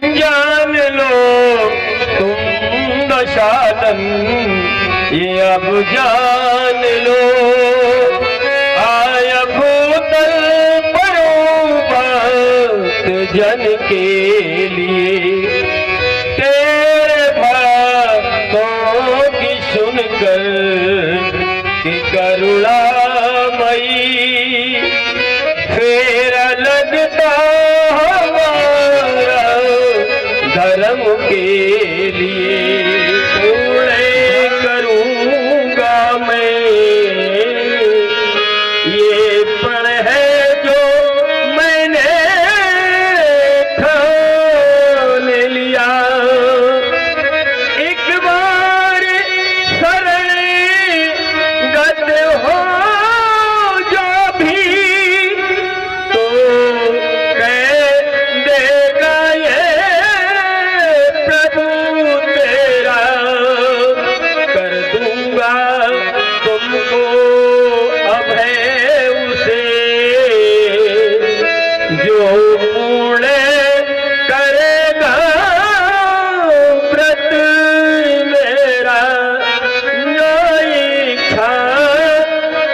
जान लो तुम दशानन, ये अब जान लो। आया भूतल परो भक्त जन के लिए, तेरे भक्तों की सुनकर कि करुणामयी, फेरा लगता हमारा धर्म के लिए। पूर्ण करूँगा मैं ये पण है जो मैंने ठान लिया। एक बार शरण गत हो जो भी, तो कह देगा ये प्रभु तेरा, कर दूंगा तुमको अभय उसे, जो पूर्ण करेगा व्रत मेरा। जो इच्छा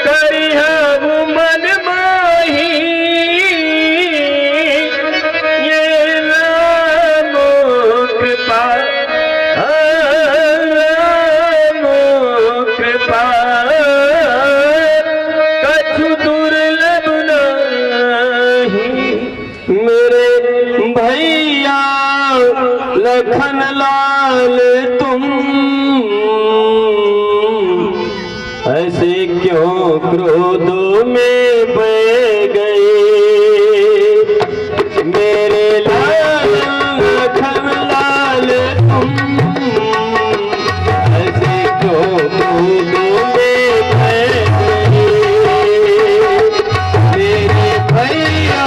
करी है वो मन माही, ये नाम कृपा, नाम कृपा कछु दुर्लभ नहीं। मेरे भैया लखन लाल तुम ऐसे क्यों क्रोधों में बह गए। मेरे लाल लखन लाल तुम ऐसे क्यों क्रोधों में बह गए। मेरे भैया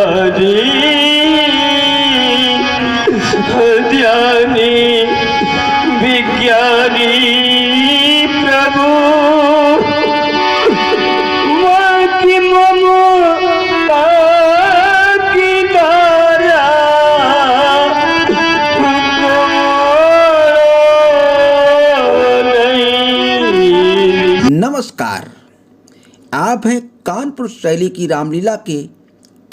बिहारी ध्यानी विज्ञानी प्रभु की ममता की धारा नमस्कार, आप हैं कानपुर शैली की रामलीला के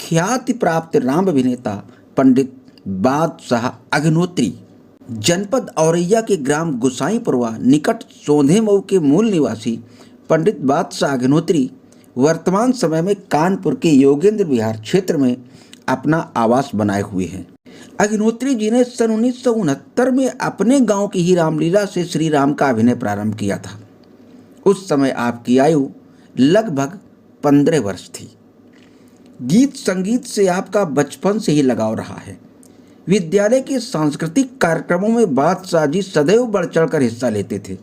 ख्याति प्राप्त राम अभिनेता पंडित बादशाह अग्निहोत्री। जनपद औरैया के ग्राम गुसाईपुरवा निकट सोंधे मऊ के मूल निवासी पंडित बादशाह अग्निहोत्री वर्तमान समय में कानपुर के योगेंद्र विहार क्षेत्र में अपना आवास बनाए हुए हैं। अग्निहोत्री जी ने सन 1969 में अपने गांव की ही रामलीला से श्री राम का अभिनय प्रारंभ किया था। उस समय आपकी आयु लगभग 15 वर्ष थी। गीत संगीत से आपका बचपन से ही लगाव रहा है। विद्यालय के सांस्कृतिक कार्यक्रमों में बादशाह जी सदैव बढ़ चढ़कर हिस्सा लेते थे।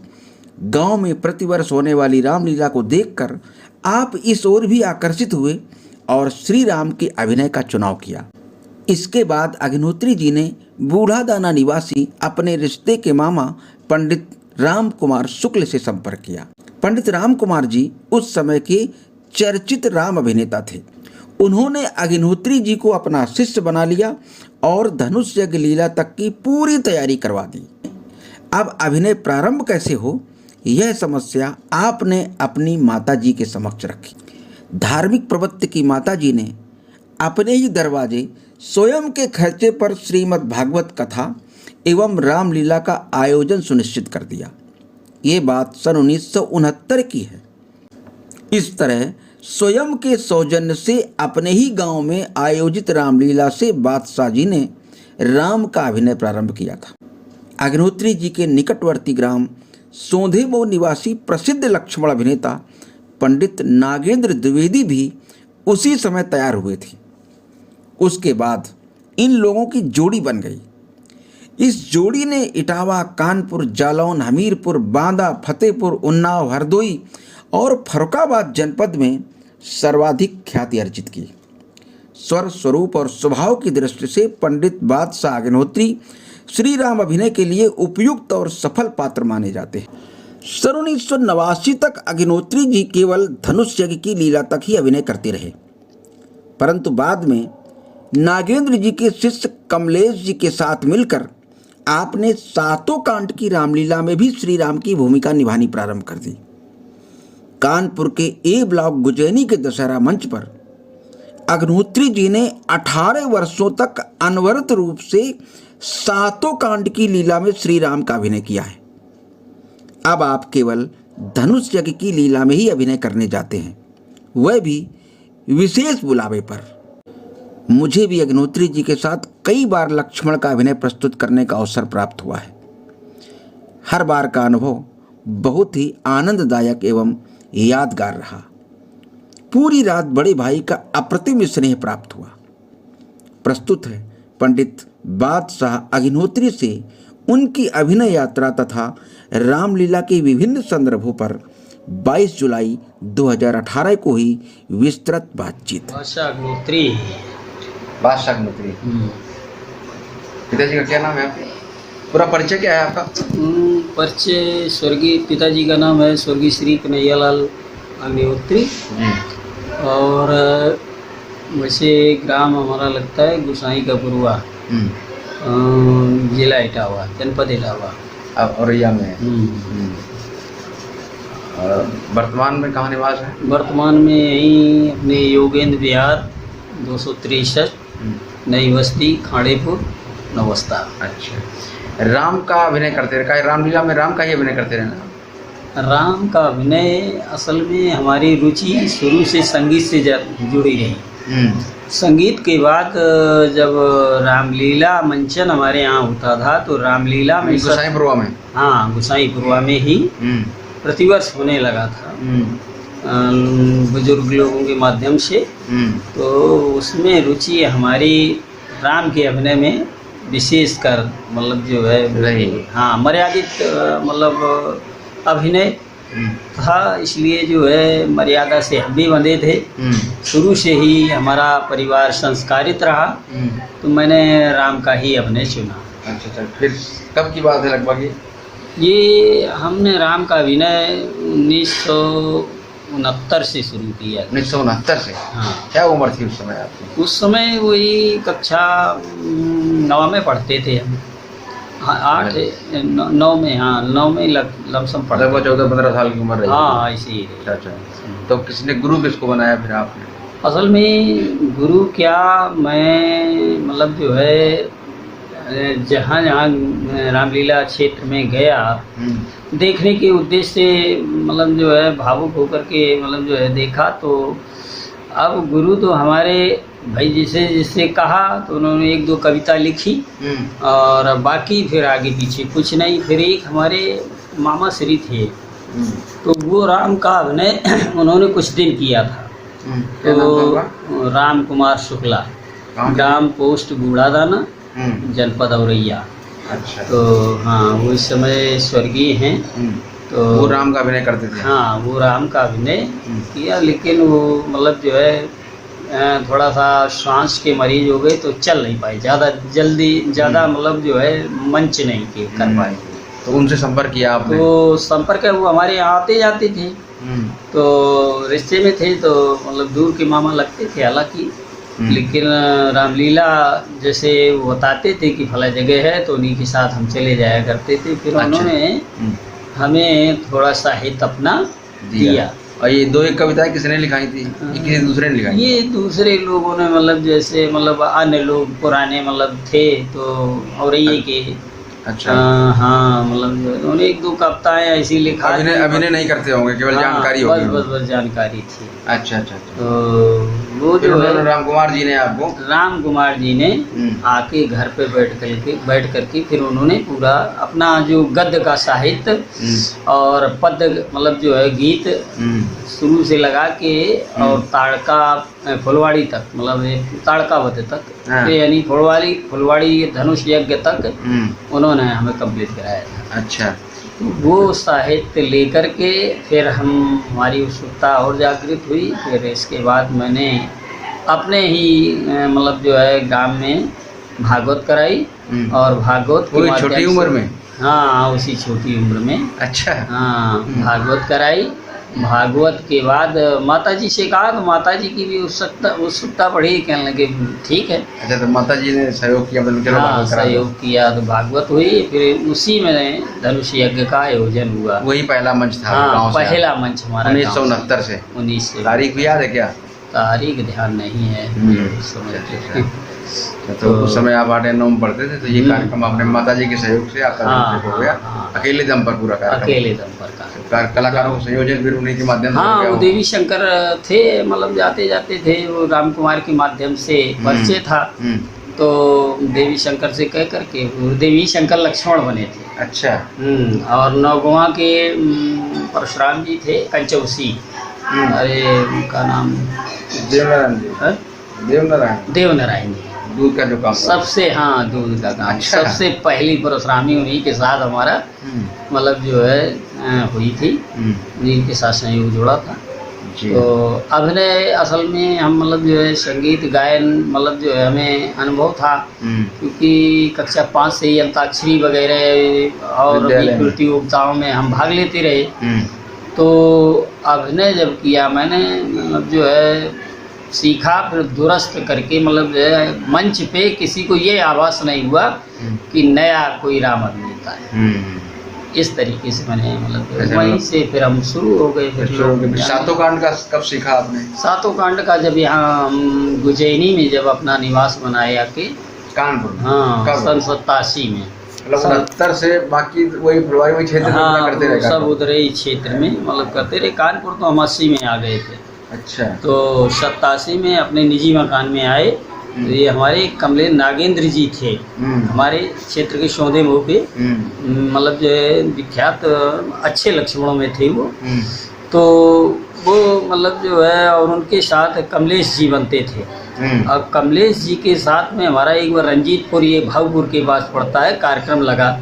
गांव में प्रतिवर्ष होने वाली रामलीला को देखकर आप इस ओर भी आकर्षित हुए और श्री राम के अभिनय का चुनाव किया। इसके बाद अग्निहोत्री जी ने बूढ़ा दाना निवासी अपने रिश्ते के मामा पंडित राम कुमार शुक्ल से संपर्क किया। पंडित राम कुमार जी उस समय के चर्चित राम अभिनेता थे। उन्होंने अग्निहोत्री जी को अपना शिष्य बना लिया और धनुष यज्ञ लीला तक की पूरी तैयारी करवा दी। अब अभिनय प्रारंभ कैसे हो, यह समस्या आपने अपनी माता जी के समक्ष रखी। धार्मिक प्रवृत्ति की माता जी ने अपने ही दरवाजे स्वयं के खर्चे पर श्रीमद् भागवत कथा एवं रामलीला का आयोजन सुनिश्चित कर दिया। ये बात सन 1969 की है। इस तरह स्वयं के सौजन्य से अपने ही गांव में आयोजित रामलीला से बादशाह जी ने राम का अभिनय प्रारंभ किया था। अग्निहोत्री जी के निकटवर्ती ग्राम सोंधे मऊ निवासी प्रसिद्ध लक्ष्मण अभिनेता पंडित नागेंद्र द्विवेदी भी उसी समय तैयार हुए थे। उसके बाद इन लोगों की जोड़ी बन गई। इस जोड़ी ने इटावा, कानपुर, जालौन, हमीरपुर, बांदा, फतेहपुर, उन्नाव, हरदोई और फर्रुखाबाद जनपद में सर्वाधिक ख्याति अर्जित की। स्वर, स्वरूप और स्वभाव की दृष्टि से पंडित बादशाह अग्निहोत्री श्री राम अभिनय के लिए उपयुक्त और सफल पात्र माने जाते हैं। सन 1989 तक अग्निहोत्री जी केवल धनुष यज्ञ की लीला तक ही अभिनय करते रहे, परंतु बाद में नागेंद्र जी के शिष्य कमलेश जी के साथ मिलकर आपने सातों कांड की रामलीला में भी श्री राम की भूमिका निभानी प्रारंभ कर दी। कानपुर के ए ब्लॉक गुजैनी के दशहरा मंच पर अग्निहोत्री जी ने 18 वर्षों तक अनवरत रूप से सातों कांड की लीला में श्री राम का अभिनय किया है। अब आप केवल धनुष यज्ञ की लीला में ही अभिनय करने जाते हैं, वह भी विशेष बुलावे पर। मुझे भी अग्निहोत्री जी के साथ कई बार लक्ष्मण का अभिनय प्रस्तुत करने का अवसर प्राप्त हुआ है। हर बार का अनुभव बहुत ही आनंददायक एवं यादगार रहा। पूरी रात बड़े भाई का अप्रतिम स्नेह प्राप्त हुआ। प्रस्तुत है पंडित बादशाह अग्निहोत्री से उनकी अभिनय यात्रा तथा रामलीला के विभिन्न संदर्भों पर 22 जुलाई 2018 को ही विस्तृत बातचीत। बादशाह अग्निहोत्री। पिताजी का क्या नाम है आपका? पूरा परिचय क्या है आपका? परिचय स्वर्गीय पिताजी का नाम है स्वर्गीय श्री कन्हैयालाल अग्निहोत्री और वैसे ग्राम हमारा लगता है गुसाई का पुरवा, जिला इटावा, जनपद इटावा। अब औरैया में वर्तमान में कहाँ निवास है? वर्तमान में यहीं अपने योगेंद्र विहार 263 नई बस्ती, खाड़ेपुर, नवस्ता। अच्छा, राम का अभिनय करते रहे? रामलीला में राम का ही अभिनय करते रहे ना? राम का अभिनय असल में हमारी रुचि शुरू से संगीत से जुड़ी रही। संगीत के बाद जब रामलीला मंचन हमारे यहाँ होता था तो रामलीला में गुसाईपुरवा में, हाँ गुसाईपुरवा में ही प्रतिवर्ष होने लगा था बुजुर्ग लोगों के माध्यम से। तो उसमें रुचि हमारी राम के अभिनय में विशेषकर मतलब जो है रही। हाँ मर्यादित मतलब अभिनय था, इसलिए जो है मर्यादा से हम भी बंधे थे। शुरू से ही हमारा परिवार संस्कारित रहा, तो मैंने राम का ही अभिनय चुना। अच्छा, फिर कब की बात है लगभग ये हमने राम का अभिनय 1969 से शुरू किया। 1969 से? हाँ। क्या उम्र थी उस समय आपकी? उस समय वही कक्षा 9 में पढ़ते थे हम। हाँ, 9 में, हाँ 9 में लमसम पढ़ते। लगभग 14-15 साल की उम्र रही। हाँ, ऐसे ही। अच्छा, तो किसने गुरु किसको बनाया फिर आपने? असल में गुरु क्या, मैं मतलब जो है जहाँ जहाँ रामलीला क्षेत्र में गया देखने के उद्देश्य से, मतलब जो है भावुक होकर के मतलब जो है देखा। तो अब गुरु तो हमारे भाई जिससे कहा तो उन्होंने 1-2 कविता लिखी और बाकी फिर आगे पीछे कुछ नहीं। फिर एक हमारे मामा श्री थे, तो वो राम का अभिनय उन्होंने कुछ दिन किया था। तो राम कुमार शुक्ला, ग्राम पोस्ट बूढ़ादाना, जनपद औरैया। अच्छा। तो हाँ, वो इस समय स्वर्गीय हैं। तो वो राम का अभिनय करते थे? हाँ, वो राम का अभिनय किया, लेकिन वो मतलब जो है थोड़ा सा श्वास के मरीज हो गए तो चल नहीं पाए, ज़्यादा मतलब जो है मंच नहीं कर पाए। तो उनसे संपर्क किया आपने? तो संपर्क है, वो हमारे यहाँ आते जाते थे, तो रिश्ते में थे, तो मतलब दूर के मामा लगते थे हालांकि, लेकिन रामलीला जैसे वो बताते थे कि फला जगह है तो उन्हीं के साथ हम चले जाया करते थे। फिर उन्होंने हमें थोड़ा साहित्य अपना दिया। और ये 2-1 कविताएं किसने लिखाई थी? ये किसी दूसरे ने लिखाई? ये दूसरे लोगों ने, मतलब जैसे मतलब अन्य लोग पुराने मतलब थे तो औरैया के। अच्छा। हाँ, मतलब उन्होंने 1-2 कविताएं ऐसी लिखा। अभिनय नहीं करते होंगे, केवल जानकारी होगी? बस जानकारी थी। अच्छा। तो वो जो है राम कुमार जी ने आपको? राम कुमार जी ने आके घर पे बैठ करके फिर उन्होंने पूरा अपना जो गद्य का साहित्य और पद मतलब जो है गीत शुरू से लगा के और ताड़का फुलवाड़ी तक, मतलब ताड़कावत तक, यानी फुलवाड़ी धनुष यज्ञ तक उन्होंने हमें कंप्लीट कराया था। अच्छा। तो वो साहित्य लेकर के फिर हमारी उत्सुकता और जागृत हुई। फिर इसके बाद मैंने अपने ही मतलब जो है गांव में भागवत कराई, और भागवत की छोटी उम्र में? हाँ, उसी छोटी उम्र में। अच्छा। हाँ, भागवत कराई। भागवत के बाद माताजी से कहा, तो माताजी की भी उत्सुकता बढ़ी, कहने लगे ठीक है। अच्छा, तो माताजी ने सहयोग किया? हाँ, सहयोग किया, तो भागवत हुई। फिर उसी में धनुष यज्ञ का आयोजन हुआ। वही पहला मंच था? हाँ, पहला मंच हमारा 1969 से। 19 से। तारीख याद है क्या? तारीख ध्यान नहीं है। तो उस समय आप 8-9 में पढ़ते थे, तो ये कार्यक्रम अपने माताजी के सहयोग से आपका हो गया? अकेले दम पर पूरा कार्यक्रम? अकेले दम पर कलाकारों को संयोजन फिर उन्हीं के माध्यम से? हाँ, वो देवी शंकर थे, मतलब जाते थे, वो राम कुमार के माध्यम से परिचय था। तो देवी शंकर से कह करके देवी शंकर लक्ष्मण बने थे। अच्छा। और नौगवा के परशुराम जी थे, कंचौसी। अरे उनका नाम देवनारायण जी। दूध का जो काम सबसे, हाँ, दूध का काम। अच्छा। सबसे पहली परशुरामी उन्हीं के साथ हमारा मतलब जो है हुई थी, उन्हीं के साथ संयोग जुड़ा था। तो अभिनय असल में हम मतलब जो है संगीत गायन मतलब जो है हमें अनुभव था, क्योंकि कक्षा 5 से ही अंताक्षरी वगैरह और प्रतियोगिताओं में हम भाग लेते रहे। तो अभिनय जब किया मैंने, मतलब जो है सीखा, फिर दुरुस्त करके, मतलब जो है मंच पे किसी को ये आभास नहीं हुआ कि नया कोई राम अभिनेता है। इस तरीके से मैंने मतलब वहीं से फिर हम शुरू हो गए। फिर सातों कांड का कब सीखा आपने? सातों कांड का जब यहाँ हम उज्जैनी में जब अपना निवास बनाया के कानपुर। हाँ, सन 87 में। 69 से बाकी वही फुलवारी क्षेत्र में करते रहे? सब उधर ही क्षेत्र में मतलब करते रहे। कानपुर तो हम 80 में आ गए थे। अच्छा। तो 87 में अपने निजी मकान में आए। तो ये हमारे कमले नागेंद्र जी थे, हमारे क्षेत्र के सौदे मुँह पे, मतलब जो है विख्यात अच्छे लक्ष्मणों में थे वो। तो वो मतलब जो है, और उनके साथ कमलेश जी बनते थे। अब कमलेश जी के साथ में हमारा एक बार रंजीतपुर, ये भावपुर के पास पड़ता है, कार्यक्रम लगा।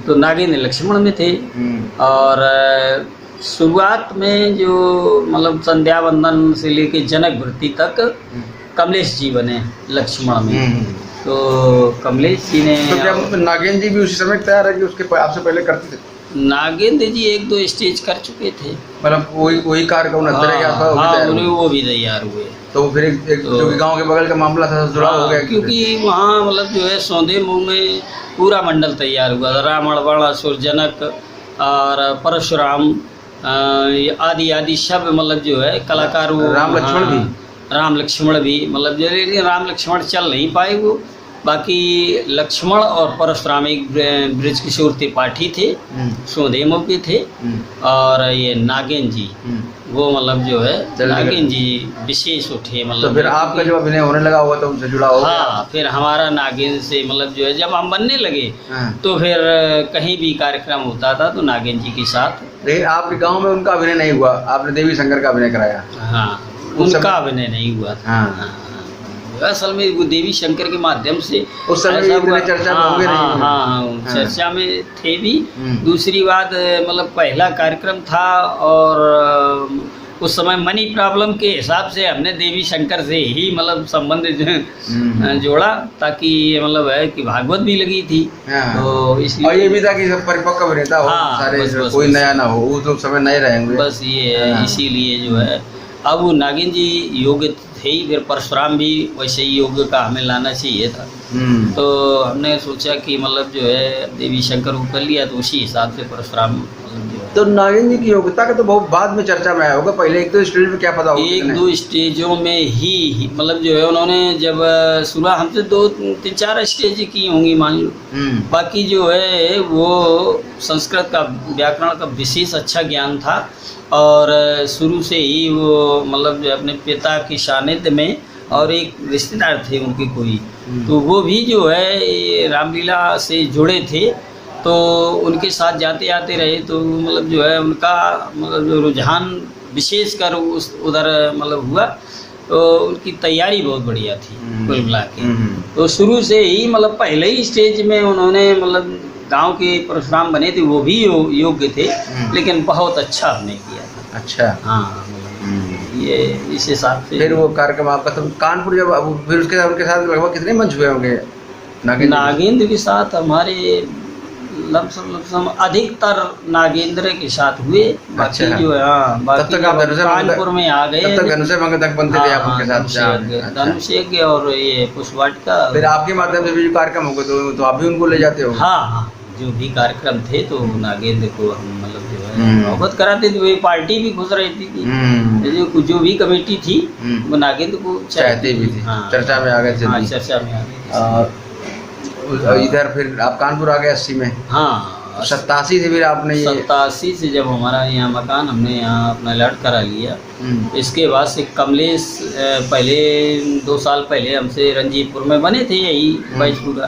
तो नागेंद्र लक्ष्मण में थे, और शुरुआत में जो मतलब संध्या वंदन से लेके जनक वृत्ति तक कमलेश जी बने लक्ष्मण में। तो कमलेश जी ने तो क्या नागेंद्र जी भी उसी समय तैयार है कि उसके आपसे पहले करते थे? नागेंद्र जी 1-2 स्टेज कर चुके थे, मतलब वही कार्यक्रम नजर के आसपास वो भी तैयार हुए। तो फिर एक जो कि गांव के बगल का मामला था जुड़ा हो गया, क्योंकि वहाँ मतलब जो है सौंदे मुंह में पूरा मंडल तैयार हुआ था। रावण वण असुर जनक और परशुराम आदि सब मतलब जो है कलाकार वो राम लक्ष्मण भी मतलब जो, लेकिन राम लक्ष्मण चल नहीं पाए वो। बाकी लक्ष्मण और परशुराम एक ब्रज किशोर त्रिपाठी थे, सोदेमो के थे, और ये नागेंद्र जी वो मतलब जो है नागेंद्र जी विशेष उठे। मतलब तो फिर आपका जो अभिनय होने लगा हुआ तो उनसे जुड़ा हो गया? हाँ, फिर हमारा नागेंद्र से मतलब जो है जब हम बनने लगे तो फिर कहीं भी कार्यक्रम होता था तो नागेंद्र जी के साथ। लेकिन आपके गाँव में उनका अभिनय नहीं हुआ, आपने देवी शंकर का अभिनय कराया? हाँ, उनका अभिनय नहीं हुआ था। असल में वो देवी शंकर के माध्यम से उस समय इतने चर्चा में होंगे नहीं। हाँ, चर्चा में थे भी। दूसरी बात मतलब पहला कार्यक्रम था और उस समय मनी प्रॉब्लम के हिसाब से हमने देवी शंकर से ही मतलब संबंध जोड़ा, ताकि मतलब है कि भागवत भी लगी थी। तो इसलिए और ये भी था कि सब परिपक्व अभिनेता हो, सारे कोई नया ना हो, उस समय नए रहेंगे। बस ये है, इसीलिए जो है अब वो नागिन जी योग्य थे ही, फिर परशुराम भी वैसे ही योग्य का हमें लाना चाहिए था। तो हमने सोचा कि मतलब जो है देवी शंकर को कर लिया, तो उसी हिसाब से परशुराम तो नागिन जी की योग्यता का तो बहुत बाद में चर्चा में आया होगा, पहले 1-2 स्टेज में क्या पता होगा? 1-2 स्टेजों में ही मतलब जो है उन्होंने जब शुरुआत हमसे 2-3-4 स्टेज की होंगी मान लो। बाकी जो है वो संस्कृत का व्याकरण का विशेष अच्छा ज्ञान था, और शुरू से ही वो मतलब जो अपने पिता की सानिध्य में, और एक रिश्तेदार थे उनके कोई, तो वो भी जो है रामलीला से जुड़े थे, तो उनके साथ जाते आते रहे। तो मतलब जो है उनका मतलब जो रुझान विशेष कर उधर मतलब हुआ, तो उनकी तैयारी बहुत बढ़िया थी कुल मिला के। तो शुरू से ही मतलब पहले ही स्टेज में उन्होंने मतलब गांव के परशुराम बने थे, वो भी योग्य थे, लेकिन बहुत अच्छा अभिनय किया था। अच्छा, हाँ, ये इस हिसाब से। फिर वो कार्यक्रम आपका तो कानपुर, जब फिर उसके उनके साथ लगभग कितने मंच हुए होंगे नागेंद्र के साथ? हमारे लमसम अधिकतर नागेंद्र के साथ हुए। बाकी जो है तब तक आप कानपुर में आ गए, तब तक धनुष तक बनते थे आप उनके साथ? धनुष यज्ञ और ये पुष्पवाटिका। फिर आपके माध्यम से भी कार्यक्रम हो गए तो आप भी उनको ले जाते हो? हाँ, जो भी कार्यक्रम थे तो नागेंद्र को हम मतलब जो है अवगत कराते थे। वही पार्टी भी खुश रहती थी, जो भी कमेटी थी वो नागेंद्र को चाहते भी थे। चर्चा में आ गए थे। हाँ, चर्चा में आ गए। इधर फिर आप कानपुर आ गए 80 में? हाँ, 87 से फिर आपने 87 से जब हमारा यहाँ मकान हमने यहाँ अपना अलर्ट करा लिया, इसके बाद से कमलेश पहले 2 साल पहले हमसे रंजीतपुर में बने थे, यही बैजपुरा।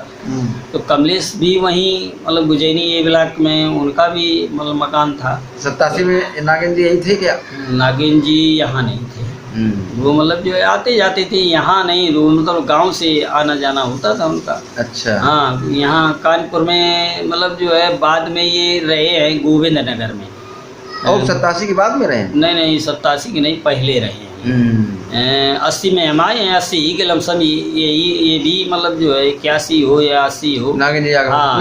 तो कमलेश भी वहीं मतलब गुजैनी ये ब्लॉक में उनका भी मतलब मकान था। 87 में नागेंद्र जी यही थे क्या? नागेंद्र जी यहाँ नहीं थे, वो मतलब जो आते जाते थे, यहाँ नहीं, मतलब गांव से आना जाना होता था उनका। अच्छा। हाँ, यहाँ कानपुर में मतलब जो है बाद में ये रहे हैं गोविंद नगर में। और 87 के बाद में रहे? नहीं, 87 के नहीं, पहले रहे हैं। 80 में हम आए हैं, 80 ही के लमसम ये भी मतलब जो है 81 हो या 80 हो। नागेंद्र जी हाँ,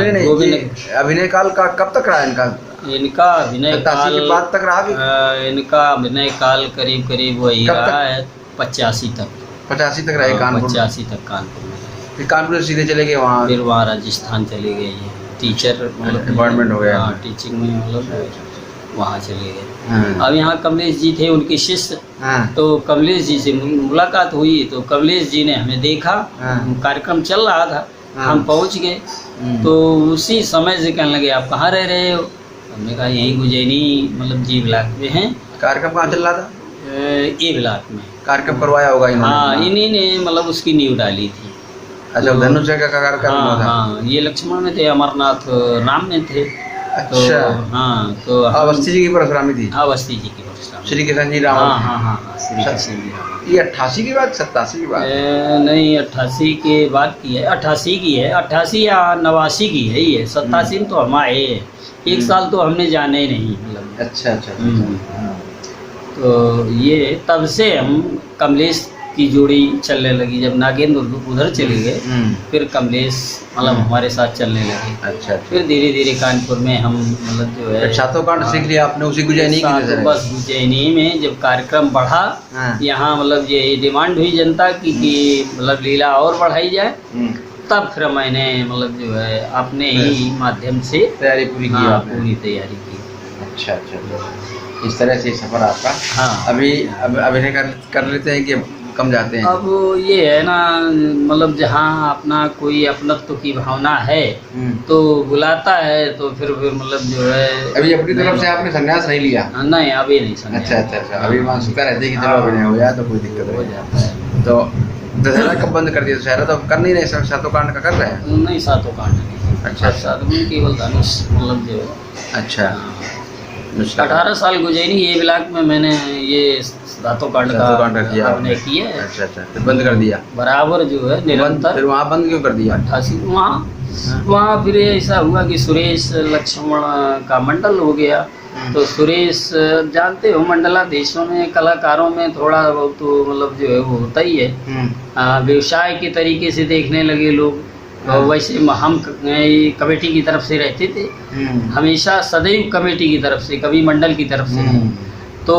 अभिनय काल का कब तक रहा इनका अभिनय काल? के बाद तक रहा? इनका अभिनय काल करीब वही रहा है 85 तक। 85 तक रहे कानपुर? 85 तक कानपुर में रहे। फिर कानपुर से सीधे चले गए वहाँ? फिर वहाँ राजस्थान चले गए, टीचर मतलब डिपार्टमेंट हो गया। हाँ, टीचिंग में मतलब वहाँ चले गए। अब यहाँ कमलेश जी थे, उनके शिष्य। तो कमलेश जी से मुलाकात हुई, तो कमलेश जी ने हमें देखा, कार्यक्रम चल रहा था, हम पहुँच गए। तो उसी समय से कहने लगे आप कहाँ रह रहे हो? हमने कहा यहीं गुजैनी मतलब जी ब्लॉक में हैं। कार्यक्रम कहाँ चल रहा था? ए ब्लॉक में कार्यक्रम करवाया होगा इन्होंने? हाँ, इन्हीं ने मतलब उसकी नींव डाली थी। अच्छा, धनुष का कार्यक्रम? हाँ, ये लक्ष्मण में थे, अमरनाथ राम में थे। अच्छा। हाँ तो अवस्थी जी की परशुरामी थी, अवस्थी जी की परशुरामी। श्री कृष्ण जी राम। हाँ हाँ हाँ हाँ, श्री कृष्ण जी राम। ये 88 की बात, 87 की बात? नहीं 88 के बाद की है, 88 की है, 88 या 89 की है ये। 87 में तो हम आए हैं, एक साल तो हमने जाने ही नहीं मतलब। अच्छा अच्छा तो ये तब से हम कमलेश की जोड़ी चलने लगी। जब नागेंद्र उधर चले गए फिर कमलेश मतलब हमारे साथ चलने लगे। अच्छा। फिर धीरे धीरे कानपुर में हम मतलब जो है सातों कांड सीख लिया आपने उसी गुजैनी की वजह से? बस उज्जैनी में जब कार्यक्रम बढ़ा यहाँ मतलब ये डिमांड हुई जनता की कि मतलब लीला और बढ़ाई जाए, तब फिर मैंने मतलब जो है अपने ही माध्यम से तैयारी पूरी की हाँ, आपने? पूरी तैयारी की। अच्छा अच्छा, इस तरह से सफर आपका। हाँ। अभी अब अभिनय कर लेते हैं कि कम जाते हैं? अब ये है ना मतलब जहाँ अपना कोई अपनत्व की भावना है तो बुलाता है, तो फिर मतलब जो है अभी अपनी तरफ से आपने संन्यास नहीं लिया? नहीं अभी नहीं समझा। अच्छा अच्छा अच्छा, अभी मानसिकता रहती है कि चलो अभिनय हो जाए तो कोई दिक्कत हो नहीं। जाता है। तो दशहरा कब बंद कर दिया? दशहरा तो कर नहीं रहे, सातों कांड का कर रहे हैं? नहीं सातों कांड नहीं। अच्छा। सात में केवल धनुष मतलब जो है। अच्छा। 18 साल गुजैनी ये ब्लॉक में मैंने ये सातों कांड का किया अभिनय किया है। अच्छा अच्छा, फिर बंद कर दिया? बराबर जो है निरंतर। फिर वहाँ बंद क्यों कर दिया? 88 वहाँ फिर ऐसा हुआ कि सुरेश लक्ष्मण का मंडल हो गया। तो सुरेश जानते हो मंडलाधीशों में कलाकारों में थोड़ा बहुत तो मतलब जो है वो होता ही है। व्यवसाय के तरीके से देखने लगे लोग। वैसे हम कमेटी की तरफ से रहते थे हमेशा, सदैव कमेटी की तरफ से, कभी मंडल की तरफ से नहीं। तो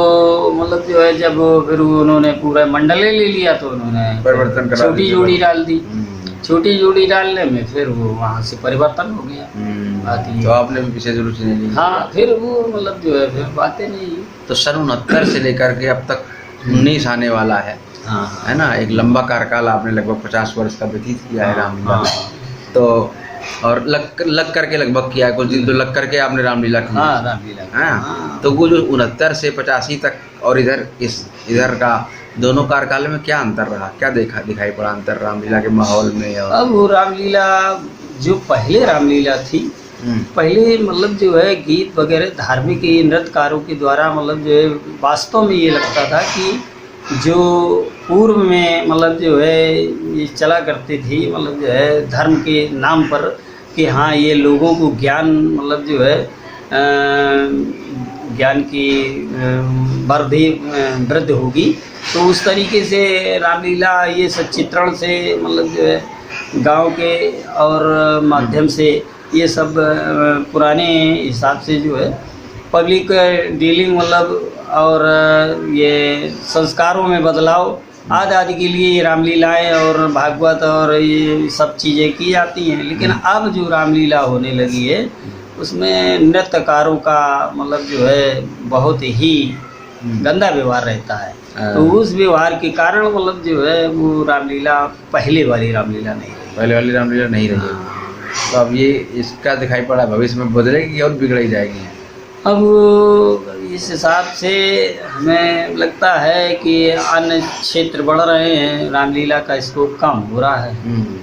मतलब जो है जब फिर उन्होंने पूरा मंडल ले लिया तो उन्होंने परिवर्तन करा छोटी जोड़ी डाल दी। छोटी जोड़ी डालने में फिर वो वहाँ से परिवर्तन हो गया। बात ये। तो आपने भी विशेष रुचि नहीं ली? हाँ फिर वो मतलब जो है फिर बातें नहीं। तो सन 69 से लेकर के अब तक 19 आने वाला है, हाँ है ना? एक लंबा कार्यकाल आपने लगभग 50 वर्ष का व्यतीत किया है रामलीला में। तो और लग करके लगभग किया है, कुछ दिन तो लग करके आपने रामलीला की। हाँ रामलीला। हाँ। तो वो जो 69 से 85 तक और इधर का दोनों कार्यकाल में क्या अंतर रहा, क्या दिखाई पड़ा अंतर रामलीला के माहौल में? और अब वो रामलीला जो पहले रामलीला थी, पहले मतलब जो है गीत वगैरह धार्मिक नृत्यकारों के द्वारा मतलब जो है वास्तव में ये लगता था कि जो पूर्व में मतलब जो है ये चला करती थी मतलब जो है धर्म के नाम पर कि हाँ ये लोगों को ज्ञान मतलब जो है ज्ञान की वृद्धि होगी। तो उस तरीके से रामलीला ये सचित्रण से मतलब जो है गांव के और माध्यम से ये सब पुराने हिसाब से जो है पब्लिक डीलिंग मतलब और ये संस्कारों में बदलाव आदि के लिए ये रामलीलाएँ और भागवत और ये सब चीज़ें की जाती हैं। लेकिन अब जो रामलीला होने लगी है उसमें नृत्यकारों का मतलब जो है बहुत ही गंदा व्यवहार रहता है। तो उस व्यवहार के कारण मतलब जो है वो रामलीला पहले वाली रामलीला नहीं रही। पहले वाली रामलीला नहीं रही। तो अब ये इसका दिखाई पड़ा भविष्य में बदलेगी और बिगड़ी जाएगी? अब इस हिसाब से हमें लगता है कि अन्य क्षेत्र बढ़ रहे हैं, रामलीला का स्कोप कम हो रहा है।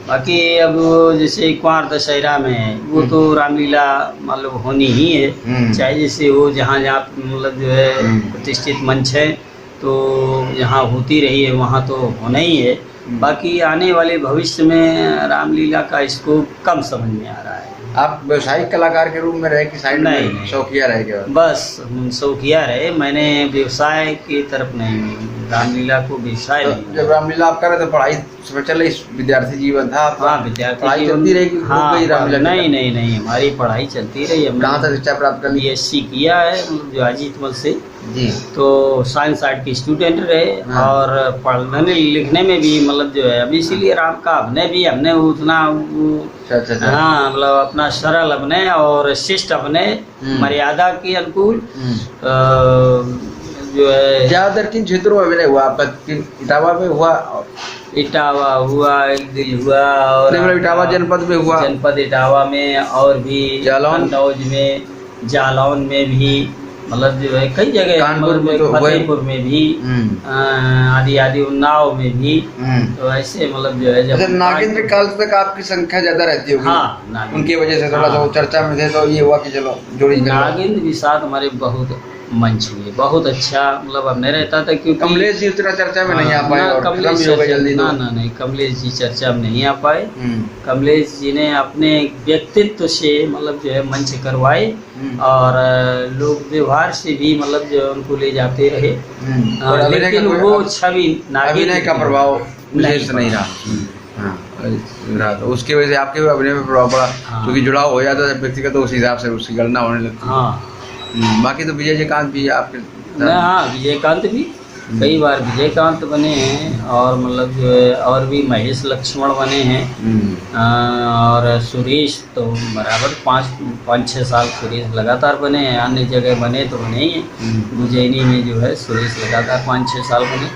बाकी अब जैसे कुंवार दशहरा में है वो तो रामलीला मतलब होनी ही है, चाहे जैसे हो जहाँ जहाँ मतलब जो है प्रतिष्ठित मंच है तो यहाँ होती रही है, वहाँ तो होना ही है। बाकी आने वाले भविष्य में रामलीला का स्कोप कम समझ में आ रहा है। आप व्यवसायिक कलाकार के रूप में रहे कि साइड में शौकिया रहे क्या? बस शौकिया रहे, मैंने व्यवसाय की तरफ नहीं, रामलीला को व्यवसाय नहीं। जब रामलीला आप कर रहे तो पढ़ाई चल रही, विद्यार्थी जीवन था आपका? हाँ विद्यार्थी पढ़ाई चलती रही? हाँ नहीं हमारी पढ़ाई चलती रही। कहाँ तक शिक्षा प्राप्त कर ली? BSc किया है मतलब अजीतमल से जी। तो साइंस आर्ट के स्टूडेंट रहे और पढ़ने लिखने में भी मतलब जो है अब इसीलिए राम का अभिनय भी हमने उतना हाँ मतलब अपना सरल अभिनय और शिष्ट अभिनय मर्यादा के अनुकूल जो है। ज्यादातर किन क्षेत्रों में अभिनय हुआ आपका? इटावा में हुआ? इटावा हुआ, एक दिल हुआ और इटावा जनपद में हुआ? जनपद इटावा में और भी जालौन कन्नौज में, जालौन में भी मतलब जो है कई जगह, कानपुर में तो फतेहपुर में भी, आदि आदि उन्नाव में भी, तो ऐसे मतलब जो है जब नागेंद्र काल तक आपकी संख्या ज्यादा रहती होगी। हाँ, उनकी वजह से थोड़ा सा वो चर्चा में थे, तो ये हुआ कि चलो जोड़ी नागेंद्र के साथ हमारे बहुत मंच हुए, बहुत अच्छा मतलब अब नहीं रहता था, क्योंकि कमलेश जी उतना चर्चा में नहीं आ पाए और खत्म भी हो गए जल्दी। ना नहीं, कमलेश जी चर्चा में नहीं आ पाए। कमलेश जी ने अपने व्यक्तित्व से मतलब जो है मंच करवाए, और लोग व्यवहार से भी मतलब जो उनको ले जाते रहे, लेकिन वो छवि अभिनय का प्रभाव विशेष नहीं रहा। तो उसकी वजह से आपके अभिनय में प्रभाव पड़ा, क्योंकि जुड़ाव हो जाता है व्यक्तिगत, तो उस हिसाब से उसकी गणना होने लगती है। बाकी तो विजयकांत भी आपके, हाँ विजयकांत भी कई बार विजयकांत बने हैं, और मतलब जो है और भी महेश लक्ष्मण बने हैं, और सुरेश तो बराबर 5-6 साल सुरेश लगातार बने हैं। अन्य जगह बने तो बने ही हैं, उज्जैनी में जो है सुरेश लगातार 5-6 साल बने।